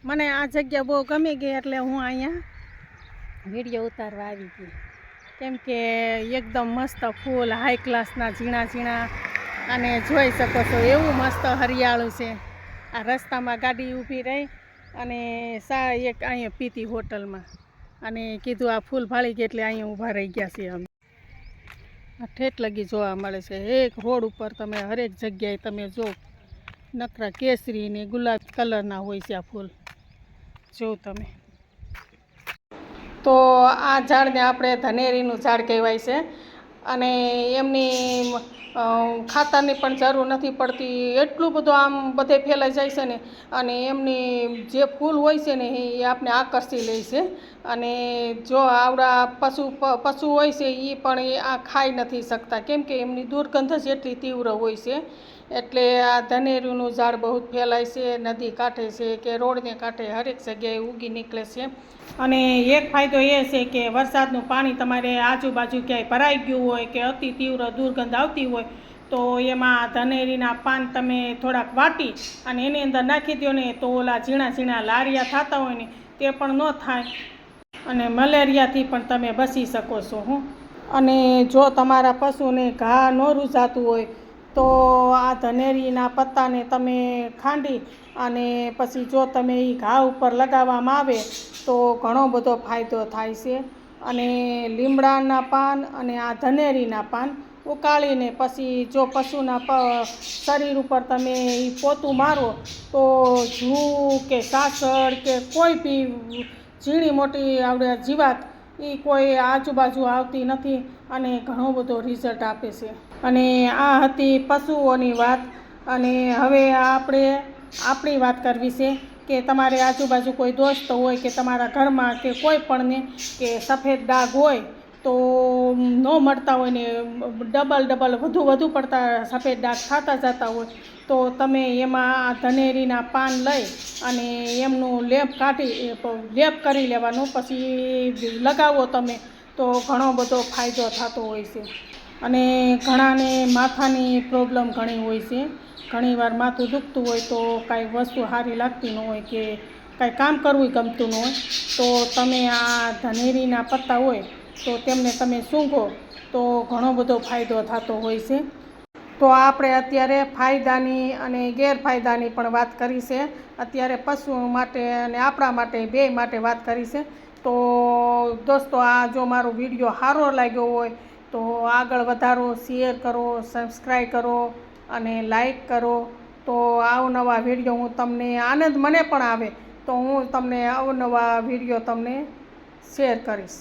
મને આ જગ્યા બહુ ગમી ગઈ એટલે હું અહીંયા વિડીયો ઉતારવા આવી ગઈ, કેમ કે એકદમ મસ્ત ફૂલ હાઈ ક્લાસના ઝીણા ઝીણા અને જોઈ શકો છો એવું મસ્ત હરિયાળું છે. આ રસ્તામાં ગાડી ઊભી રહી અને એક અહીંયા પીતી હોટલમાં અને કીધું આ ફૂલ ભાળી ગયા એટલે અહીંયા ઊભા રહી ગયા છીએ અમે. આ ઠેઠ લગી જોવા મળે છે. એક રોડ ઉપર તમે હરેક જગ્યાએ તમે જો નકરા કેસરી ને ગુલાબી કલરના હોય છે આ ફૂલ. જો તમે તો આ ઝાડને આપણે ધનેરીનું ઝાડ કહેવાય છે અને એમની ખાતરની પણ જરૂર નથી પડતી. એટલું બધું આમ બધે ફેલાઈ જાય છે ને અને એમની જે ફૂલ હોય છે ને એ આપણે આકર્ષી લે છે. અને જો આવડા પશુ હોય છે એ પણ આ ખાઈ નથી શકતા, કેમ કે એમની દુર્ગંધ જ એટલી તીવ્ર હોય છે. એટલે આ ધનેરીનું ઝાડ બહુ ફેલાય છે, નદી કાંઠે છે કે રોડને કાંઠે હરેક જગ્યાએ ઉગી નીકળે છે. અને એક ફાયદો એ છે કે વરસાદનું પાણી તમારે આજુબાજુ ક્યાંય ભરાઈ ગયું હોય કે અતિ તીવ્ર દુર્ગંધ આવતી હોય તો એમાં ધનેરીના પાન તમે થોડાક વાટી અને એની અંદર નાખી દો ને તો ઓલા ઝીણા ઝીણા લારિયા થતા હોય ને તે પણ ન થાય અને મલેરિયાથી પણ તમે બચી શકો છો. અને જો તમારા પશુને ઘા ન રૂઝાતું હોય તો આ ધનેરીના પત્તાને તમે ખાંડી અને પછી જો તમે એ ઘા ઉપર લગાવવામાં આવે તો ઘણો બધો ફાયદો થાય છે. અને લીમડાના પાન અને આ ધનેરીના પાન ઉકાળીને પછી જો પશુના શરીર ઉપર તમે એ પોતું મારો તો જૂ કે સાસળ કે કોઈ બી ઝીણી મોટી આવડે જીવાત એ કોઈ આજુબાજુ આવતી નથી અને ઘણો બધો રિઝલ્ટ આપે છે. અને આ હતી પશુઓની વાત. અને હવે આપણી વાત કરવી છે કે તમારે આજુબાજુ કોઈ દોસ્ત હોય કે તમારા ઘરમાં કે કોઈ પણને કે સફેદ ડાઘ હોય તો ન મળતા હોય ને ડબલ વધુ પડતા સફેદ ડાઘ થતા જતા હોય તો તમે એમાં ધનેરીના પાન લઈ અને એમનું લેપ કરી લેવાનું, પછી લગાવો તમે તો ઘણો બધો ફાયદો થતો હોય છે. અને ઘણાને માથાની પ્રોબ્લેમ ઘણી હોય છે. ઘણીવાર માથું દુખતું હોય તો કાંઈ વસ્તુ સારી લાગતી ન હોય કે કાંઈ કામ કરવું ગમતું ન હોય તો તમે આ ધનેરીના પત્તા હોય તો તેમને તમે સૂંઘો તો ઘણો બધો ફાયદો થતો હોય છે. તો આપણે અત્યારે ફાયદાની અને ગેરફાયદાની પણ વાત કરી છે. અત્યારે પશુ માટે અને આપણા માટે બે માટે વાત કરી છે. તો દોસ્તો આ જો મારો વિડીયો સારો લાગ્યો હોય તો આગળ વધારો, શેર કરો, સબસ્ક્રાઈબ કરો અને લાઈક કરો. તો અવનવા વિડીયો હું તમને આનંદ મને પણ આવે તો હું તમને અવનવા વિડીયો તમને શેર કરીશ.